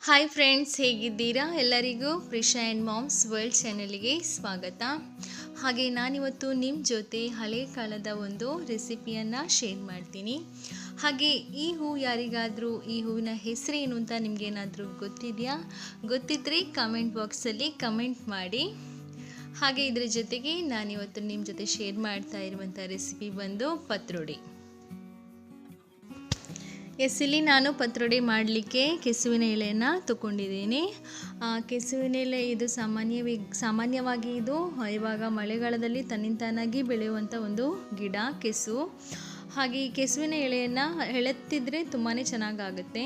Hi friends, ಹೇಗಿದ್ದೀರಾ? ಎಲ್ಲರಿಗೂ Prisha and moms world ಚಾನಲ್ಗೆ ಸ್ವಾಗತ. ಹಾಗೆ ನಾನಿವತ್ತು ನಿಮ್ಮ ಜೊತೆ ಹಳೆ ಕಾಲದ ಒಂದು ರೆಸಿಪಿಯನ್ನು ಶೇರ್ ಮಾಡ್ತೀನಿ. ಹಾಗೆ ಈ ಹೂವು ಯಾರಿಗಾದರೂ ಈ ಹೂವಿನ ಹೆಸರೇನು ಅಂತ ನಿಮಗೇನಾದರೂ ಗೊತ್ತಿದೆಯಾ? ಗೊತ್ತಿದ್ದರೆ ಕಮೆಂಟ್ ಬಾಕ್ಸಲ್ಲಿ ಕಮೆಂಟ್ ಮಾಡಿ. ಹಾಗೆ ಇದರ ಜೊತೆಗೆ ನಾನಿವತ್ತು ನಿಮ್ಮ ಜೊತೆ ಶೇರ್ ಮಾಡ್ತಾ ಇರುವಂಥ ರೆಸಿಪಿ ಬಂದು ಪತ್ರೊಡೆ. ಇಲ್ಲಿ ನಾನು ಪತ್ರೊಡೆ ಮಾಡಲಿಕ್ಕೆ ಕೆಸುವಿನ ಎಲೆಯನ್ನು ತಗೊಂಡಿದ್ದೀನಿ. ಕೆಸುವಿನ ಎಲೆ ಇದು ಸಾಮಾನ್ಯವಾಗಿ ಇದು ಇವಾಗ ಮಳೆಗಾಲದಲ್ಲಿ ತನ್ನಿಂತಾನಾಗಿ ಬೆಳೆಯುವಂಥ ಒಂದು ಗಿಡ ಕೆಸು. ಹಾಗೆ ಈ ಕೆಸುವಿನ ಎಲೆಯನ್ನು ಎಳೆತ್ತಿದ್ರೆ ತುಂಬಾ ಚೆನ್ನಾಗಾಗುತ್ತೆ.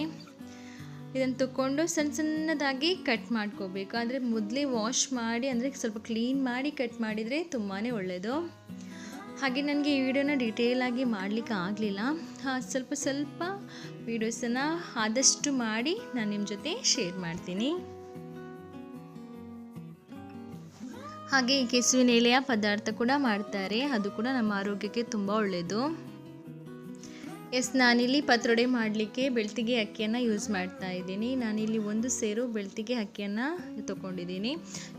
ಇದನ್ನು ತಗೊಂಡು ಸಣ್ಣದಾಗಿ ಕಟ್ ಮಾಡ್ಕೋಬೇಕು. ಅಂದರೆ ಮೊದಲೇ ವಾಶ್ ಮಾಡಿ, ಅಂದರೆ ಸ್ವಲ್ಪ ಕ್ಲೀನ್ ಮಾಡಿ ಕಟ್ ಮಾಡಿದರೆ ತುಂಬಾ ಒಳ್ಳೆಯದು. ಹಾಗೆ ನನಗೆ ಈ ವಿಡಿಯೋನ ಡೀಟೇಲಾಗಿ ಮಾಡಲಿಕ್ಕೆ ಆಗಲಿಲ್ಲ. ಸ್ವಲ್ಪ ವೀಡಿಯೋಸನ್ನು ಆದಷ್ಟು ಮಾಡಿ ನಾನು ನಿಮ್ಮ ಜೊತೆ ಶೇರ್ ಮಾಡ್ತೀನಿ. ಹಾಗೆ ಈ ಕೆಸುವಿನ ಎಲೆಯ ಪದಾರ್ಥ ಕೂಡ ಮಾಡ್ತಾರೆ, ಅದು ಕೂಡ ನಮ್ಮ ಆರೋಗ್ಯಕ್ಕೆ ತುಂಬ ಒಳ್ಳೆಯದು. ನಾನಿಲ್ಲಿ ಪತ್ರೊಡೆ ಮಾಡಲಿಕ್ಕೆ ಬೆಳ್ತಿಗೆ ಅಕ್ಕಿಯನ್ನು ಯೂಸ್ ಮಾಡ್ತಾ ಇದ್ದೀನಿ. ನಾನಿಲ್ಲಿ 1 ಸೇರು ಬೆಳ್ತಿಗೆ ಅಕ್ಕಿಯನ್ನು ತೊಗೊಂಡಿದ್ದೀನಿ.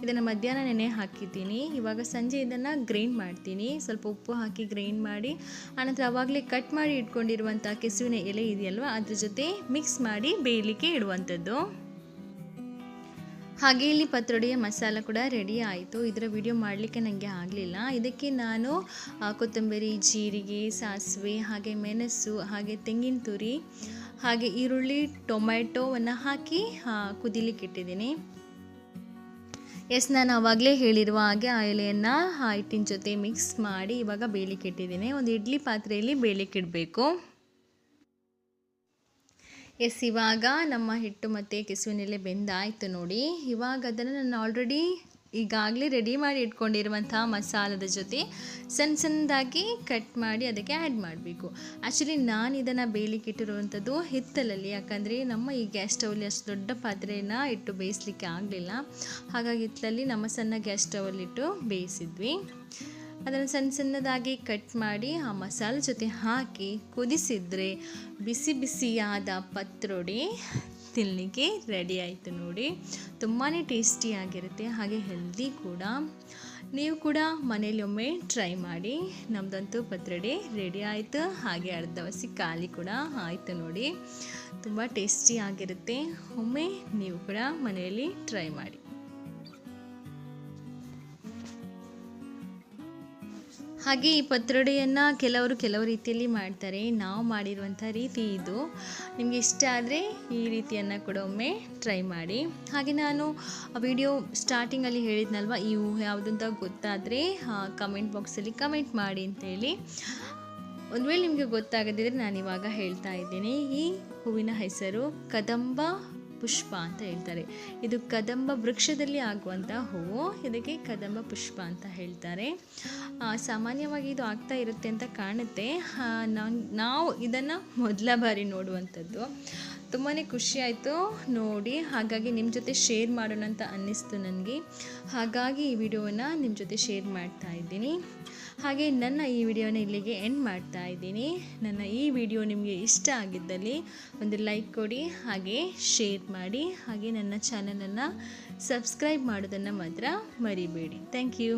ಇದನ್ನು ಮಧ್ಯಾಹ್ನ ನೆನೆ ಹಾಕಿದ್ದೀನಿ. ಇವಾಗ ಸಂಜೆ ಇದನ್ನು ಗ್ರೈಂಡ್ ಮಾಡ್ತೀನಿ. ಸ್ವಲ್ಪ ಉಪ್ಪು ಹಾಕಿ ಗ್ರೈಂಡ್ ಮಾಡಿ ಆನಂತರ ಆವಾಗಲೇ ಕಟ್ ಮಾಡಿ ಇಟ್ಕೊಂಡಿರುವಂಥ ಕೆಸುವಿನ ಎಲೆ ಇದೆಯಲ್ವ, ಅದ್ರ ಜೊತೆ ಮಿಕ್ಸ್ ಮಾಡಿ ಬೇಯಲಿಕ್ಕೆ ಇಡುವಂಥದ್ದು. ಹಾಗೆ ಇಲ್ಲಿ ಪತ್ರೊಡೆಯ ಮಸಾಲ ಕೂಡ ರೆಡಿ ಆಯಿತು. ಇದರ ವಿಡಿಯೋ ಮಾಡಲಿಕ್ಕೆ ನನಗೆ ಆಗಲಿಲ್ಲ. ಇದಕ್ಕೆ ನಾನು ಕೊತ್ತಂಬರಿ, ಜೀರಿಗೆ, ಸಾಸಿವೆ, ಹಾಗೆ ಮೆಣಸು, ಹಾಗೆ ತೆಂಗಿನ ತುರಿ, ಹಾಗೆ ಈರುಳ್ಳಿ, ಟೊಮ್ಯಾಟೋವನ್ನು ಹಾಕಿ ಕುದಿಲಿಕ್ಕೆ ಇಟ್ಟಿದ್ದೀನಿ. ನಾನು ಆವಾಗಲೇ ಹೇಳಿರುವ ಹಾಗೆ ಆ ಎಲೆಯನ್ನು ಹಿಟ್ಟಿನ ಜೊತೆ ಮಿಕ್ಸ್ ಮಾಡಿ ಇವಾಗ ಬೇಯಲಿಕ್ಕೆ ಇಟ್ಟಿದ್ದೀನಿ. ಒಂದು ಇಡ್ಲಿ ಪಾತ್ರೆಯಲ್ಲಿ ಬೇಯಲಿಕ್ಕೆ ಇಡಬೇಕು. ಇವಾಗ ನಮ್ಮ ಹಿಟ್ಟು ಮತ್ತು ಕೆಸುವಿನೆಲೆ ಬೆಂದಾಯಿತು ನೋಡಿ. ಇವಾಗ ಅದನ್ನು ನಾನು ಆಲ್ರೆಡಿ ಈಗಾಗಲೇ ರೆಡಿ ಮಾಡಿ ಇಟ್ಕೊಂಡಿರುವಂಥ ಮಸಾಲದ ಜೊತೆ ಸಣ್ಣದಾಗಿ ಕಟ್ ಮಾಡಿ ಅದಕ್ಕೆ ಆ್ಯಡ್ ಮಾಡಬೇಕು. ಆ್ಯಕ್ಚುಲಿ ನಾನು ಇದನ್ನು ಬೇಯಲಿಕ್ಕೆ ಇಟ್ಟಿರುವಂಥದ್ದು ಹಿತ್ತಲಲ್ಲಿ, ಯಾಕಂದರೆ ನಮ್ಮ ಈ ಗ್ಯಾಸ್ ಸ್ಟವಲ್ಲಿ ಅಷ್ಟು ದೊಡ್ಡ ಪಾತ್ರೆಯನ್ನು ಇಟ್ಟು ಬೇಯಿಸಲಿಕ್ಕೆ ಆಗಲಿಲ್ಲ. ಹಾಗಾಗಿ ಹಿತ್ತಲಲ್ಲಿ ನಮ್ಮ ಸಣ್ಣ ಗ್ಯಾಸ್ ಸ್ಟವಲ್ಲಿಟ್ಟು ಬೇಯಿಸಿದ್ವಿ. ಅದನ್ನು ಸಣ್ಣದಾಗಿ ಕಟ್ ಮಾಡಿ ಆ ಮಸಾಲೆ ಜೊತೆ ಹಾಕಿ ಕುದಿಸಿದರೆ ಬಿಸಿಯಾದ ಪತ್ರೊಡೆ ತಿನ್ನಲಿಕ್ಕೆ ರೆಡಿ ಆಯಿತು ನೋಡಿ. ತುಂಬಾ ಟೇಸ್ಟಿಯಾಗಿರುತ್ತೆ, ಹಾಗೆ ಹೆಲ್ದಿ ಕೂಡ. ನೀವು ಕೂಡ ಮನೇಲಿ ಒಮ್ಮೆ ಟ್ರೈ ಮಾಡಿ. ನಮ್ಮದಂತೂ ಪತ್ರೊಡೆ ರೆಡಿ ಆಯಿತು, ಹಾಗೆ ಅರ್ಧವಸಿ ಖಾಲಿ ಕೂಡ ಆಯಿತು ನೋಡಿ. ತುಂಬ ಟೇಸ್ಟಿಯಾಗಿರುತ್ತೆ. ಒಮ್ಮೆ ನೀವು ಕೂಡ ಮನೆಯಲ್ಲಿ ಟ್ರೈ ಮಾಡಿ. ಹಾಗೆ ಈ ಪತ್ರೊಡೆಯನ್ನು ಕೆಲವು ರೀತಿಯಲ್ಲಿ ಮಾಡ್ತಾರೆ. ನಾವು ಮಾಡಿರುವಂಥ ರೀತಿ ಇದು. ನಿಮಗೆ ಇಷ್ಟ ಆದರೆ ಈ ರೀತಿಯನ್ನು ಕೂಡ ಒಮ್ಮೆ ಟ್ರೈ ಮಾಡಿ. ಹಾಗೆ ನಾನು ವಿಡಿಯೋ ಸ್ಟಾರ್ಟಿಂಗಲ್ಲಿ ಹೇಳಿದ್ನಲ್ವ, ಈ ಹೂವು ಯಾವುದು ಅಂತ ಗೊತ್ತಾದರೆ ಕಮೆಂಟ್ ಬಾಕ್ಸಲ್ಲಿ ಕಮೆಂಟ್ ಮಾಡಿ ಅಂತೇಳಿ. ಒಂದು ವೇಳೆ ನಿಮಗೆ ಗೊತ್ತಾಗದಿದ್ದರೆ ನಾನಿವಾಗ ಹೇಳ್ತಾ ಇದ್ದೀನಿ. ಈ ಹೂವಿನ ಹೆಸರು ಕದಂಬ ಪುಷ್ಪ ಅಂತ ಹೇಳ್ತಾರೆ. ಇದು ಕದಂಬ ವೃಕ್ಷದಲ್ಲಿ ಆಗುವಂಥ ಹೂವು, ಇದಕ್ಕೆ ಕದಂಬ ಪುಷ್ಪ ಅಂತ ಹೇಳ್ತಾರೆ. ಸಾಮಾನ್ಯವಾಗಿ ಇದು ಆಗ್ತಾ ಇರುತ್ತೆ ಅಂತ ಕಾಣುತ್ತೆ. ನಾವು ಇದನ್ನು ಮೊದಲ ಬಾರಿ ನೋಡುವಂಥದ್ದು. ತುಂಬಾ ಖುಷಿಯಾಯಿತು ನೋಡಿ. ಹಾಗಾಗಿ ನಿಮ್ಮ ಜೊತೆ ಶೇರ್ ಮಾಡೋಣ ಅಂತ ಅನ್ನಿಸ್ತು ನನಗೆ. ಹಾಗಾಗಿ ಈ ವಿಡಿಯೋವನ್ನು ನಿಮ್ಮ ಜೊತೆ ಶೇರ್ ಮಾಡ್ತಾ ಇದ್ದೀನಿ. ಹಾಗೆ ನನ್ನ ಈ ವಿಡಿಯೋನ ಇಲ್ಲಿಗೆ ಎಂಡ್ ಮಾಡ್ತಾ ಇದ್ದೀನಿ. ನನ್ನ ಈ ವಿಡಿಯೋ ನಿಮಗೆ ಇಷ್ಟ ಆಗಿದ್ದಲ್ಲಿ ಒಂದು ಲೈಕ್ ಕೊಡಿ, ಹಾಗೆ ಶೇರ್ ಮಾಡಿ, ಹಾಗೆ ನನ್ನ ಚಾನಲನ್ನು ಸಬ್ಸ್ಕ್ರೈಬ್ ಮಾಡೋದನ್ನು ಮಾತ್ರ ಮರಿಬೇಡಿ. Thank you.